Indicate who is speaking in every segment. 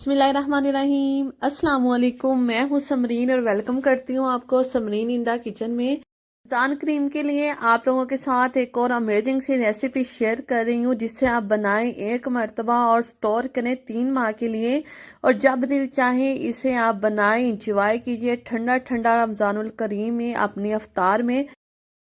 Speaker 1: बिस्मिल्लाहिर्रहमानिर्रहीम। अस्सलाम वालेकुम। मैं हूँ समरीन और वेलकम करती हूँ आपको समरीन इंदा किचन में। रमज़ान करीम के लिए आप लोगों के साथ एक और अमेजिंग सी रेसिपी शेयर कर रही हूँ, जिससे आप बनाएं एक मर्तबा और स्टोर करें 3 माह के लिए, और जब दिल चाहे इसे आप बनाएं, इंजॉय कीजिए ठंडा ठंडा रमज़ानुल करीम में अपनी अफ्तार में।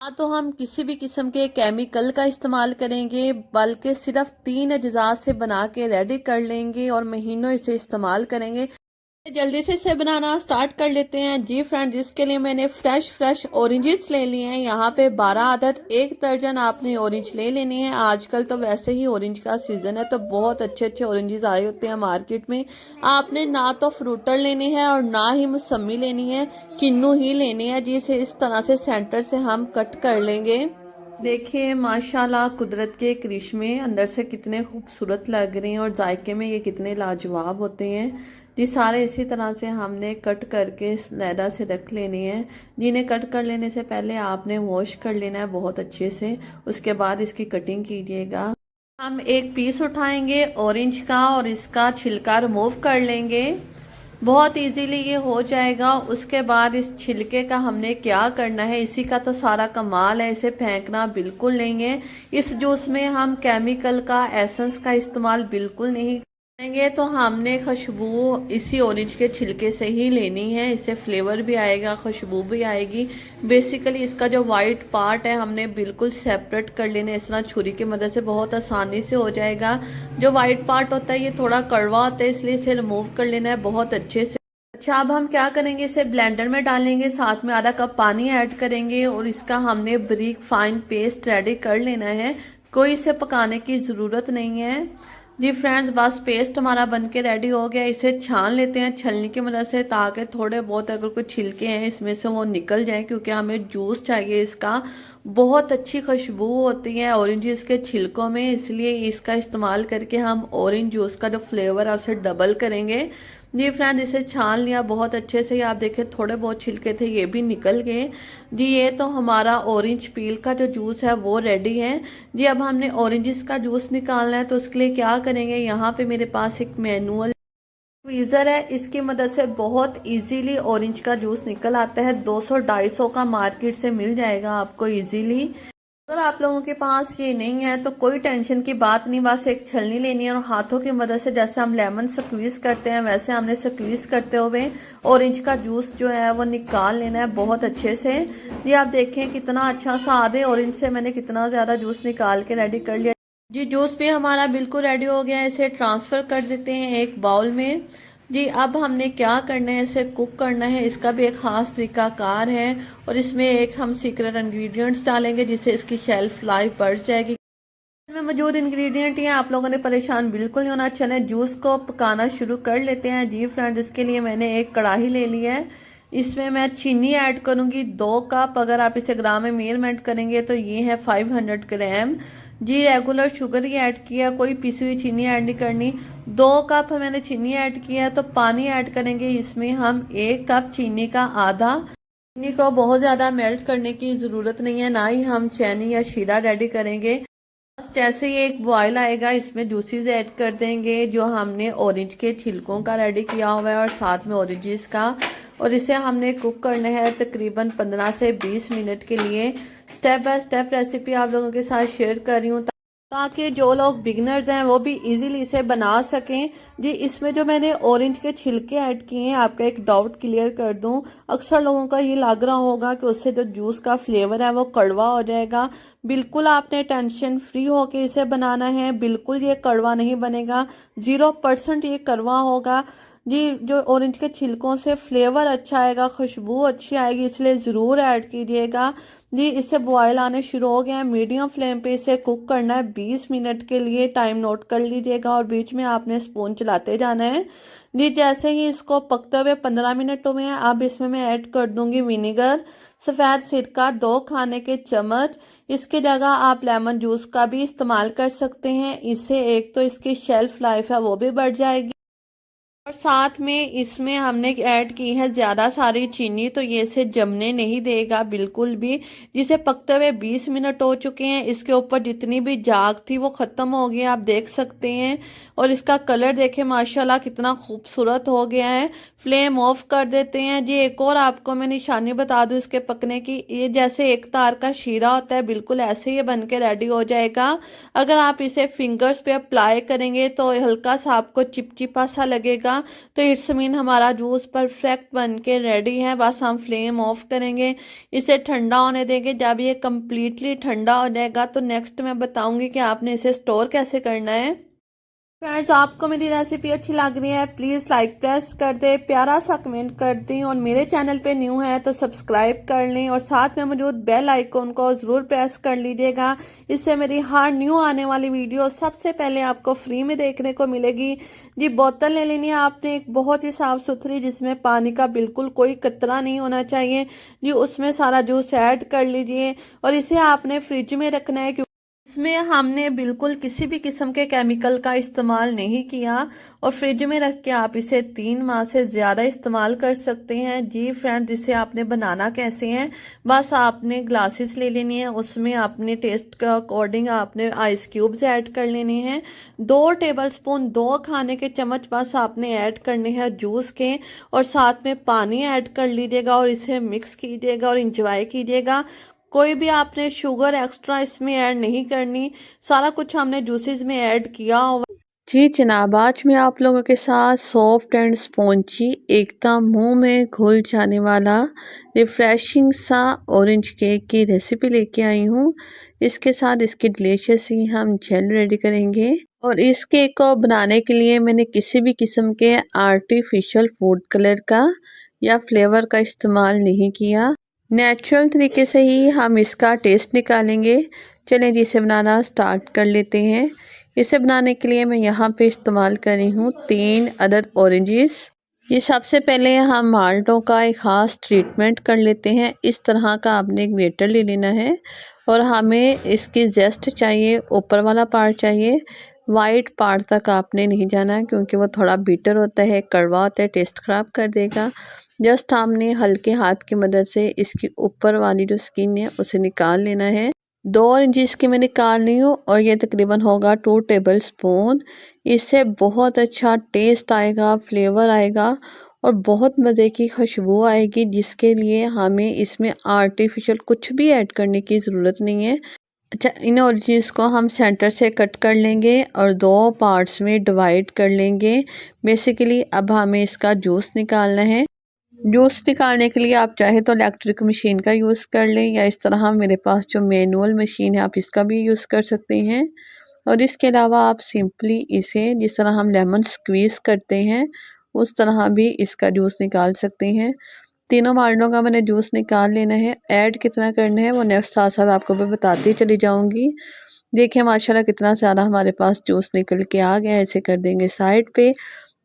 Speaker 1: हाँ, तो हम किसी भी किस्म के केमिकल का इस्तेमाल करेंगे, बल्कि सिर्फ 3 अज्जा से बना के रेडी कर लेंगे और महीनों इसे इस्तेमाल करेंगे। जल्दी से इसे बनाना स्टार्ट कर लेते हैं जी फ्रेंड्स। इसके लिए मैंने फ्रेश ऑरेंजेस ले लिए हैं, यहाँ पे 12 अदद, 1 दर्जन आपने ऑरेंज ले लेने हैं। आजकल तो वैसे ही ऑरेंज का सीजन है, तो बहुत अच्छे अच्छे ऑरेंजेस आए होते हैं मार्केट में। आपने ना तो फ्रूटर लेने हैं और ना ही मौसमी लेनी है, किन्नू ही लेने हैं। जिसे इस तरह से सेंटर से हम कट कर लेंगे। देखिए माशाल्लाह, कुदरत के करिश्मे अंदर से कितने खूबसूरत लग रहे हैं और जायके में ये कितने लाजवाब होते हैं। ये सारे इसी तरह से हमने कट करके लैदा से रख लेने हैं। जिन्हें कट कर लेने से पहले आपने वॉश कर लेना है बहुत अच्छे से, उसके बाद इसकी कटिंग कीजिएगा। हम एक पीस उठाएंगे ऑरेंज का और इसका छिलका रिमूव कर लेंगे। बहुत इजीली ये हो जाएगा। उसके बाद इस छिलके का हमने क्या करना है, इसी का तो सारा कमाल है, इसे फेंकना बिल्कुल नहीं है। इस जूस में हम केमिकल का एसेंस का इस्तेमाल बिल्कुल नहीं करेंगे। तो हमने खुशबू इसी ऑरेंज के छिलके से ही लेनी है, इससे फ्लेवर भी आएगा, खुशबू भी आएगी। बेसिकली इसका जो वाइट पार्ट है हमने बिल्कुल सेपरेट कर लेना है, इस तरह छुरी की मदद से बहुत आसानी से हो जाएगा। जो वाइट पार्ट होता है ये थोड़ा कड़वा होता है, इसलिए इसे रिमूव कर लेना है बहुत अच्छे से। अच्छा, अब हम क्या करेंगे, इसे ब्लेंडर में डालेंगे, साथ में आधा कप पानी ऐड करेंगे और इसका हमने बारीक फाइन पेस्ट रेडी कर लेना है। कोई इसे पकाने की ज़रूरत नहीं है जी फ्रेंड्स। बस पेस्ट हमारा बनके रेडी हो गया। इसे छान लेते हैं छलनी की मदद से, ताकि थोड़े बहुत अगर कोई छिलके हैं इसमें से वो निकल जाए, क्योंकि हमें जूस चाहिए इसका। बहुत अच्छी खुशबू होती है ऑरेंजेस के छिलकों में, इसलिए इसका इस्तेमाल करके हम ऑरेंज जूस का जो फ्लेवर है उसे डबल करेंगे जी फ्रेंड। इसे छान लिया बहुत अच्छे से, आप देखें थोड़े बहुत छिलके थे ये भी निकल गए जी। ये तो हमारा ऑरेंज पील का जो जूस है वो रेडी है जी। अब हमने ऑरेंजेस का जूस निकालना है, तो उसके लिए क्या करेंगे, यहाँ पे मेरे पास एक मैनुअल स्क्वीजर है, इसकी मदद से बहुत इजीली ऑरेंज का जूस निकल आता है। 200-250 का मार्केट से मिल जाएगा आपको इजीली। अगर आप लोगों के पास ये नहीं है तो कोई टेंशन की बात नहीं, बस एक छलनी लेनी है और हाथों की मदद से जैसे हम लेमन स्क्वीज करते हैं वैसे हमने स्क्वीज करते हुए ऑरेंज का जूस जो है वो निकाल लेना है बहुत अच्छे से। ये आप देखें कितना अच्छा सा, आधे ऑरेंज से मैंने कितना ज़्यादा जूस निकाल के रेडी कर लिया जी। जूस भी हमारा बिल्कुल रेडी हो गया है, इसे ट्रांसफ़र कर देते हैं एक बाउल में जी। अब हमने क्या करना है, इसे कुक करना है, इसका भी एक ख़ास तरीकाकार है और इसमें एक हम सीक्रेट इंग्रेडिएंट्स डालेंगे जिससे इसकी शेल्फ लाइफ बढ़ जाएगी। में मौजूद इंग्रेडिएंट हैं, आप लोगों ने परेशान बिल्कुल नहीं होना। चलें जूस को पकाना शुरू कर लेते हैं जी फ्रेंड्स। इसके लिए मैंने एक कढ़ाई ले ली है, इसमें मैं चीनी ऐड करूंगी 2 कप। अगर आप इसे ग्राम में मेजरमेंट करेंगे तो ये है 500 ग्राम जी। रेगुलर शुगर ही ऐड किया, कोई पिसी हुई चीनी ऐड नहीं करनी। 2 कप मैंने चीनी ऐड किया है, तो पानी ऐड करेंगे इसमें हम 1 कप चीनी का आधा। चीनी को बहुत ज़्यादा मेल्ट करने की ज़रूरत नहीं है, ना ही हम चीनी या शीरा रेडी करेंगे। बस जैसे ये एक बॉयल आएगा इसमें जूसेस ऐड कर देंगे जो हमने ऑरेंज के छिलकों का रेडी किया हुआ है और साथ में ऑरेंजेस का, और इसे हमने कुक करना है तकरीबन 15 से 20 मिनट के लिए। स्टेप बाय स्टेप रेसिपी आप लोगों के साथ शेयर कर रही हूँ ताकि जो लोग बिगनर्स हैं वो भी इजीली इसे बना सकें जी। इसमें जो मैंने ऑरेंज के छिलके ऐड किए हैं, आपका एक डाउट क्लियर कर दूं, अक्सर लोगों का ये लग रहा होगा कि उससे जो जूस का फ्लेवर है वो कड़वा हो जाएगा। बिल्कुल आपने टेंशन फ्री होके इसे बनाना है, बिल्कुल ये कड़वा नहीं बनेगा, 0% ये कड़वा होगा जी। जो ऑरेंज के छिलकों से फ्लेवर अच्छा आएगा, खुशबू अच्छी आएगी, इसलिए ज़रूर ऐड कीजिएगा जी। इससे बॉयल आने शुरू हो गए हैं, मीडियम फ्लेम पे इसे कुक करना है 20 मिनट के लिए। टाइम नोट कर लीजिएगा और बीच में आपने स्पून चलाते जाना है जी। जैसे ही इसको पकते हुए 15 मिनट हुए हैं, अब इसमें मैं ऐड कर दूंगी विनेगर, सफ़ेद सिरका 2 खाने के चम्मच। इसकी जगह आप लेमन जूस का भी इस्तेमाल कर सकते हैं, इससे एक तो इसकी शेल्फ लाइफ है वो भी बढ़ जाएगी और साथ में इसमें हमने ऐड की है ज़्यादा सारी चीनी, तो ये इसे जमने नहीं देगा बिल्कुल भी। जिसे पकते हुए 20 मिनट हो चुके हैं। इसके ऊपर जितनी भी झाग थी वो ख़त्म हो गई, आप देख सकते हैं। और इसका कलर देखें माशाल्लाह कितना खूबसूरत हो गया है। फ्लेम ऑफ कर देते हैं जी। एक और आपको मैं निशानी बता दूं इसके पकने की, ये जैसे एक तार का शीरा होता है बिल्कुल ऐसे ही बन के रेडी हो जाएगा। अगर आप इसे फिंगर्स पे अप्लाई करेंगे तो हल्का सा आपको चिपचिपा सा लगेगा। तो इट्स मीन हमारा जूस परफेक्ट बन के रेडी है। बस हम फ्लेम ऑफ करेंगे, इसे ठंडा होने देंगे। जब ये कम्प्लीटली ठंडा हो जाएगा तो नेक्स्ट मैं बताऊंगी कि आपने इसे स्टोर कैसे करना है। फ्रेंड्स, आपको मेरी रेसिपी अच्छी लग रही है प्लीज़ लाइक प्रेस कर दे, प्यारा सा कमेंट कर दें और मेरे चैनल पे न्यू है तो सब्सक्राइब कर लें और साथ में मौजूद बेल आइकन को ज़रूर प्रेस कर लीजिएगा। इससे मेरी हर न्यू आने वाली वीडियो सबसे पहले आपको फ्री में देखने को मिलेगी। जी, बोतल ले लेनी है आपने एक बहुत ही साफ़ सुथरी, जिसमें पानी का बिल्कुल कोई कतरा नहीं होना चाहिए जी। उसमें सारा जूस ऐड कर लीजिए और इसे आपने फ्रिज में रखना है। इसमें हमने बिल्कुल किसी भी किस्म के केमिकल का इस्तेमाल नहीं किया और फ्रिज में रख के आप इसे 3 माह से ज़्यादा इस्तेमाल कर सकते हैं। जी फ्रेंड्स, इसे आपने बनाना कैसे हैं, बस आपने ग्लासेस ले लेनी है, उसमें अपने टेस्ट के अकॉर्डिंग आपने आइस क्यूब्स ऐड कर लेने हैं। 2 टेबलस्पून 2 खाने के चम्मच बस आपने ऐड करने हैं जूस के और साथ में पानी ऐड कर लीजिएगा और इसे मिक्स कीजिएगा और इंजॉय कीजिएगा। कोई भी आपने शुगर एक्स्ट्रा इसमें ऐड नहीं करनी, सारा कुछ हमने जूसेस में ऐड किया हुआ। जी जनाब, आज मैं आप लोगों के साथ सॉफ्ट एंड स्पॉन्जी एकदम मुंह में घुल जाने वाला रिफ्रेशिंग सा ऑरेंज केक की रेसिपी लेके आई हूँ। इसके साथ इसकी डिलीशियस ही हम जेल रेडी करेंगे और इस केक को बनाने के लिए मैंने किसी भी किस्म के आर्टिफिशियल फूड कलर का या फ्लेवर का इस्तेमाल नहीं किया। नेचुरल तरीके से ही हम इसका टेस्ट निकालेंगे। चलें जी, इसे बनाना स्टार्ट कर लेते हैं। इसे बनाने के लिए मैं यहाँ पे इस्तेमाल कर रही हूँ 3 अदद ऑरेंजेस। ये सबसे पहले हम माल्टों का एक ख़ास ट्रीटमेंट कर लेते हैं। इस तरह का आपने एक ग्रेटर ले लेना है और हमें इसकी जेस्ट चाहिए, ऊपर वाला पार्ट चाहिए। वाइट पार्ट तक आपने नहीं जाना क्योंकि वो थोड़ा बीटर होता है, कड़वा होता है, टेस्ट ख़राब कर देगा। जस्ट हमने हल्के हाथ की मदद से इसकी ऊपर वाली जो स्किन है उसे निकाल लेना है। 2 इंच की मैं निकाल ली हूँ और ये तकरीबन होगा 2 टेबल स्पून। इससे बहुत अच्छा टेस्ट आएगा, फ्लेवर आएगा और बहुत मज़े की खुशबू आएगी, जिसके लिए हमें इसमें आर्टिफिशियल कुछ भी ऐड करने की ज़रूरत नहीं है। अच्छा, इन ऑरेंजेस को हम सेंटर से कट कर लेंगे और 2 पार्ट्स में डिवाइड कर लेंगे। बेसिकली अब हमें इसका जूस निकालना है। जूस निकालने के लिए आप चाहे तो इलेक्ट्रिक मशीन का यूज़ कर लें या इस तरह मेरे पास जो मैनुअल मशीन है आप इसका भी यूज़ कर सकते हैं। और इसके अलावा आप सिंपली इसे जिस तरह हम लेमन स्क्वीज़ करते हैं उस तरह भी इसका जूस निकाल सकते हैं। तीनों माल्टों का मैंने जूस निकाल लेना है। ऐड कितना करना है वो नेक्स्ट साथ साथ आपको मैं बताती चली जाऊँगी। देखिए माशाल्लाह कितना ज़्यादा हमारे पास जूस निकल के आ गया है। ऐसे कर देंगे साइड पे।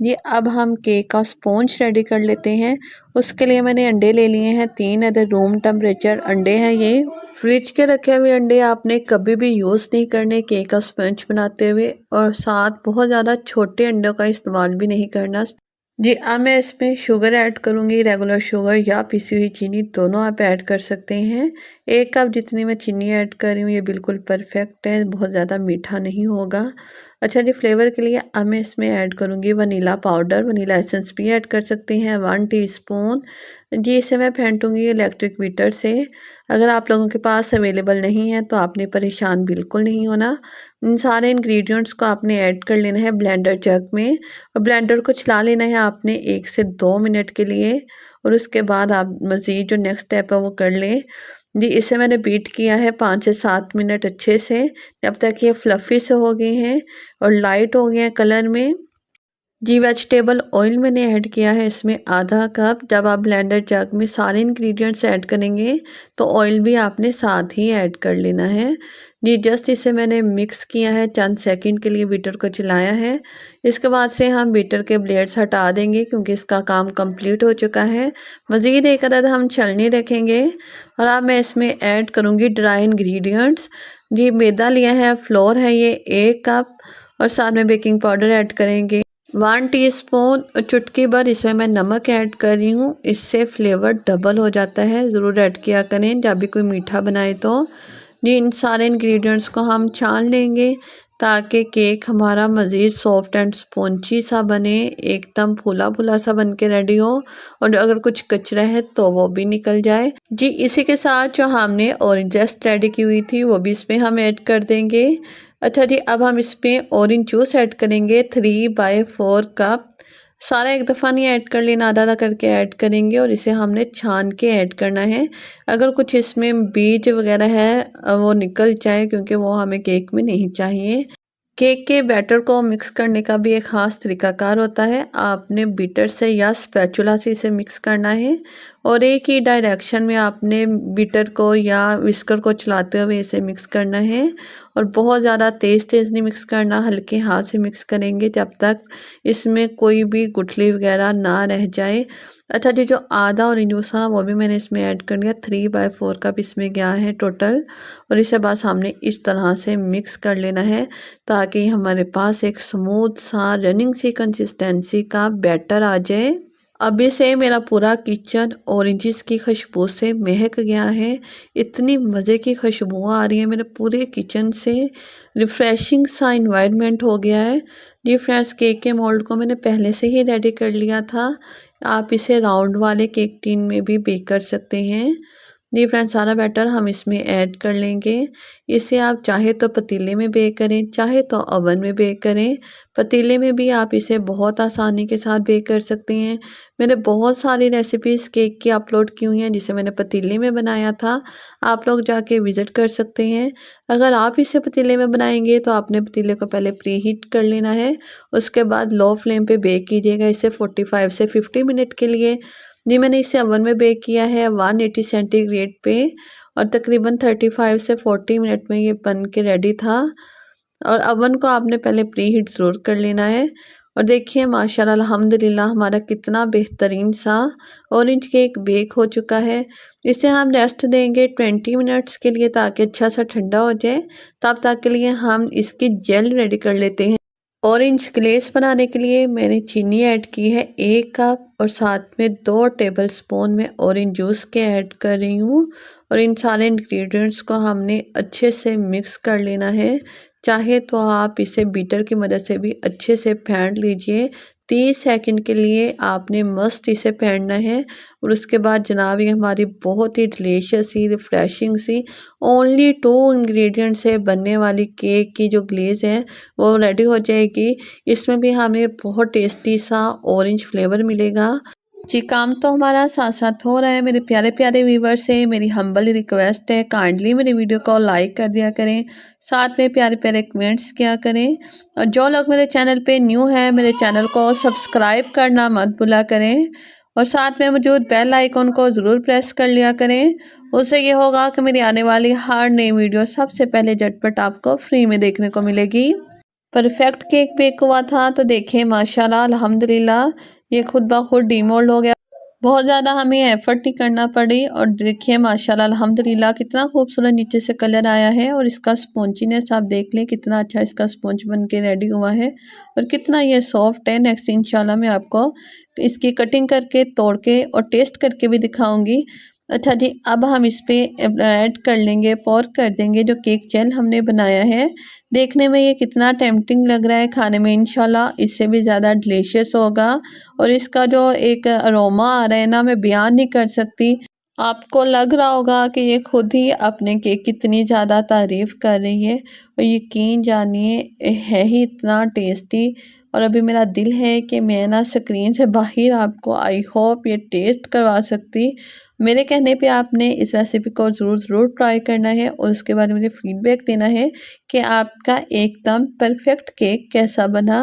Speaker 1: ये अब हम केक का स्पॉन्ज रेडी कर लेते हैं। उसके लिए मैंने अंडे ले लिए हैं 3 अदर रूम टेम्परेचर अंडे हैं ये। फ्रिज के रखे हुए अंडे आपने कभी भी यूज़ नहीं करने केक का स्पंज बनाते हुए और साथ बहुत ज़्यादा छोटे अंडों का इस्तेमाल भी नहीं करना। जी, अब मैं इसमें शुगर ऐड करूँगी, रेगुलर शुगर या पिसी हुई चीनी दोनों आप ऐड कर सकते हैं। 1 कप जितनी मैं चीनी ऐड कर रही हूँ ये बिल्कुल परफेक्ट है, बहुत ज़्यादा मीठा नहीं होगा। अच्छा जी, फ्लेवर के लिए अब मैं इसमें ऐड करूँगी वनीला पाउडर, वनीला एसेंस भी ऐड कर सकते हैं 1 टीस्पून। जी, इसे मैं फेंटूँगी इलेक्ट्रिक बीटर से। अगर आप लोगों के पास अवेलेबल नहीं है तो आपने परेशान बिल्कुल नहीं होना। इन सारे इंग्रेडिएंट्स को आपने ऐड कर लेना है ब्लेंडर जग में और ब्लेंडर को चला लेना है आपने 1 से 2 मिनट के लिए और उसके बाद आप मज़ीद जो नेक्स्ट स्टेप है वो कर लें। जी, इसे मैंने बीट किया है 5 से 7 मिनट अच्छे से, जब तक ये फ्लफ़ी से हो गए हैं और लाइट हो गए हैं कलर में। जी, वेजिटेबल ऑयल मैंने ऐड किया है इसमें आधा कप। जब आप ब्लेंडर जग में सारे इंग्रेडिएंट्स ऐड करेंगे तो ऑयल भी आपने साथ ही ऐड कर लेना है। जी, जस्ट इसे मैंने मिक्स किया है, चंद सेकंड के लिए बीटर को चलाया है। इसके बाद से हम बीटर के ब्लेड्स हटा देंगे क्योंकि इसका काम कंप्लीट हो चुका है। मज़ीद एक अदद हम छलनी रखेंगे और अब मैं इसमें ऐड करूँगी ड्राई इंग्रेडिएंट्स। जी, मैदा लिया है, फ्लोर है ये 1 कप और साथ में बेकिंग पाउडर ऐड करेंगे। 1 टीस्पून चुटकी भर इसमें मैं नमक ऐड कर रही हूँ। इससे फ्लेवर डबल हो जाता है, ज़रूर ऐड किया करें जब भी कोई मीठा बनाए तो। जी, इन सारे इंग्रेडिएंट्स को हम छान लेंगे ताकि केक हमारा मज़ीद सॉफ्ट एंड स्पॉन्जी सा बने, एकदम फूला फूला सा बन के रेडी हो, और अगर कुछ कचरा है तो वो भी निकल जाए। जी, इसी के साथ जो हमने ऑरेंज जेस्ट रेडी की हुई थी वो भी इसमें हम ऐड कर देंगे। अच्छा जी, अब हम इसमें ऑरेंज जूस ऐड करेंगे 3/4 कप। सारा एक दफ़ा नहीं ऐड कर लेना, आधा आधा करके ऐड करेंगे और इसे हमने छान के ऐड करना है। अगर कुछ इसमें बीज वगैरह है वो निकल जाए, क्योंकि वो हमें केक में नहीं चाहिए। केक के बैटर को मिक्स करने का भी एक ख़ास तरीकाकार होता है। आपने बीटर से या स्पैचुला से इसे मिक्स करना है और एक ही डायरेक्शन में आपने बीटर को या विस्कर को चलाते हुए इसे मिक्स करना है, और बहुत ज़्यादा तेज़ तेज़ नहीं मिक्स करना, हल्के हाथ से मिक्स करेंगे जब तक इसमें कोई भी गुठली वगैरह ना रह जाए। अच्छा जी, जो आधा ऑरेंज जूस था वो भी मैंने इसमें ऐड कर दिया। 3/4 कप इसमें गया है टोटल, और इसे बस हमने इस तरह से मिक्स कर लेना है ताकि हमारे पास एक स्मूथ सा रनिंग सी कंसिस्टेंसी का बैटर आ जाए। अभी से मेरा पूरा किचन ऑरेंजेस की खुशबू से महक गया है। इतनी मज़े की खुशबू आ रही है मेरे पूरे किचन से, रिफ़्रेशिंग सा इन्वायरमेंट हो गया है। जी फ्रेंड्स, केक के मोल्ड को मैंने पहले से ही रेडी कर लिया था। आप इसे राउंड वाले केक टिन में भी बेक कर सकते हैं। जी फ्रेंड्स, सारा बैटर हम इसमें ऐड कर लेंगे। इसे आप चाहे तो पतीले में बेक करें, चाहे तो ओवन में बेक करें। पतीले में भी आप इसे बहुत आसानी के साथ बेक कर सकते हैं। मैंने बहुत सारी रेसिपीज़ केक की अपलोड की हुई हैं जिसे मैंने पतीले में बनाया था, आप लोग जाके विज़िट कर सकते हैं। अगर आप इसे पतीले में बनाएंगे तो आपने पतीले को पहले प्री हीट कर लेना है, उसके बाद लो फ्लेम पे बेक कीजिएगा इसे 45 से 50 मिनट के लिए। जी, मैंने इसे ओवन में बेक किया है 180 सेंटीग्रेड पे, और तकरीबन 35 से 40 मिनट में ये बन के रेडी था। और ओवन को आपने पहले प्री हीट ज़रूर कर लेना है। और देखिए माशाल्लाह अल्हम्दुलिल्लाह हमारा कितना बेहतरीन सा ऑरेंज केक बेक हो चुका है। इसे हम रेस्ट देंगे 20 मिनट्स के लिए ताकि अच्छा सा ठंडा हो जाए। तब तक के लिए हम इसकी जेल रेडी कर लेते हैं। ऑरेंज ग्लेस बनाने के लिए मैंने चीनी ऐड की है 1 कप, और साथ में 2 टेबलस्पून में ऑरेंज जूस के ऐड कर रही हूँ। और इन सारे इंग्रेडिएंट्स को हमने अच्छे से मिक्स कर लेना है। चाहे तो आप इसे बीटर की मदद से भी अच्छे से फेंट लीजिए। 30 सेकंड के लिए आपने मस्ट इसे फेंटना है, और उसके बाद जनाब ये हमारी बहुत ही डिलीशियस सी रिफ़्रेशिंग सी ओनली 2 इंग्रेडिएंट से बनने वाली केक की जो ग्लेज़ है वो रेडी हो जाएगी। इसमें भी हमें बहुत टेस्टी सा ऑरेंज फ्लेवर मिलेगा। जी, काम तो हमारा साथ साथ हो रहा है मेरे प्यारे प्यारे व्यूवर्स से। मेरी हम्बल रिक्वेस्ट है, काइंडली मेरे वीडियो को लाइक कर दिया करें, साथ में प्यारे प्यारे कमेंट्स किया करें, और जो लोग मेरे चैनल पे न्यू है मेरे चैनल को सब्सक्राइब करना मत भूला करें, और साथ में मौजूद बेल आइकन को ज़रूर प्रेस कर लिया करें। उससे ये होगा कि मेरी आने वाली हर नई वीडियो सबसे पहले झटपट आपको फ्री में देखने को मिलेगी। परफेक्ट केक बेक हुआ था, तो देखिए माशाल्लाह अल्हम्दुलिल्लाह ये खुद ब खुद डीमोल्ड हो गया। बहुत ज़्यादा हमें एफर्ट नहीं करना पड़ी, और देखिए माशाल्लाह अल्हम्दुलिल्लाह कितना खूबसूरत नीचे से कलर आया है, और इसका स्पॉन्जीनेस आप देख लें कितना अच्छा इसका स्पॉन्ज बन के रेडी हुआ है, और कितना ये सॉफ्ट है। नेक्स्ट इंशाल्लाह मैं आपको इसकी कटिंग करके तोड़ के और टेस्ट करके भी दिखाऊंगी। अच्छा जी, अब हम इस पे ऐड कर लेंगे, पोर कर देंगे जो केक जेल हमने बनाया है। देखने में ये कितना टेम्पटिंग लग रहा है, खाने में इंशाल्लाह इससे भी ज़्यादा डिलीशियस होगा। और इसका जो एक अरोमा आ रहा है ना, मैं बयान नहीं कर सकती। आपको लग रहा होगा कि ये खुद ही अपने केक कितनी ज़्यादा तारीफ़ कर रही है, और यकीन जानिए है ही इतना टेस्टी। और अभी मेरा दिल है कि मैं ना स्क्रीन से बाहर आपको आई होप ये टेस्ट करवा सकती। मेरे कहने पे आपने इस रेसिपी को ज़रूर ट्राई करना है, और उसके बाद मुझे फ़ीडबैक देना है कि आपका एकदम परफेक्ट केक कैसा बना।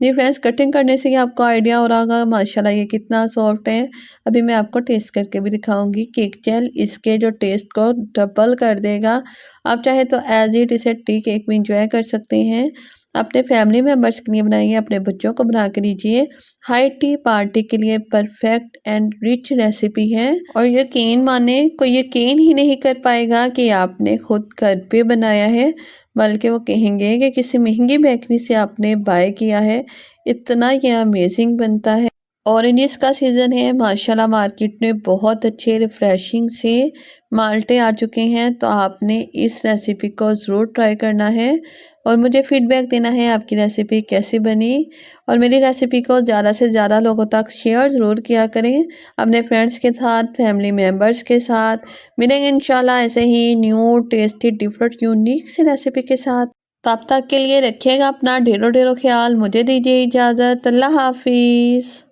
Speaker 1: जी फ्रेंड्स, कटिंग करने से ही आपको आइडिया हो रहा होगा माशाल्लाह ये कितना सॉफ्ट है। अभी मैं आपको टेस्ट करके भी दिखाऊंगी। केक जेल इसके जो टेस्ट को डबल कर देगा। आप चाहे तो एज इट इसे टी केक भी इंजॉय कर सकते हैं। अपने फैमिली मेम्बर्स के लिए बनाइए, अपने बच्चों को बना के दीजिए। हाई टी पार्टी के लिए परफेक्ट एंड रिच रेसिपी है और यकीन माने कोई यकीन ही नहीं कर पाएगा कि आपने खुद घर पे बनाया है, बल्कि वो कहेंगे कि किसी महंगी बेकरी से आपने बाय किया है, इतना ये अमेजिंग बनता है। ऑरेंजेस का सीज़न है माशाल्लाह, मार्केट में बहुत अच्छे रिफ़्रेशिंग से माल्टे आ चुके हैं, तो आपने इस रेसिपी को ज़रूर ट्राई करना है और मुझे फ़ीडबैक देना है आपकी रेसिपी कैसी बनी। और मेरी रेसिपी को ज़्यादा से ज़्यादा लोगों तक शेयर ज़रूर किया करें, अपने फ्रेंड्स के साथ, फैमिली मेम्बर्स के साथ। मिलेंगे इंशाल्लाह ऐसे ही न्यू टेस्टी डिफरेंट यूनिक सी रेसिपी के साथ। तब तक के लिए रखिएगा अपना ढेरों ढेरों ख्याल। मुझे दीजिए इजाज़त। अल्लाह हाफिज़।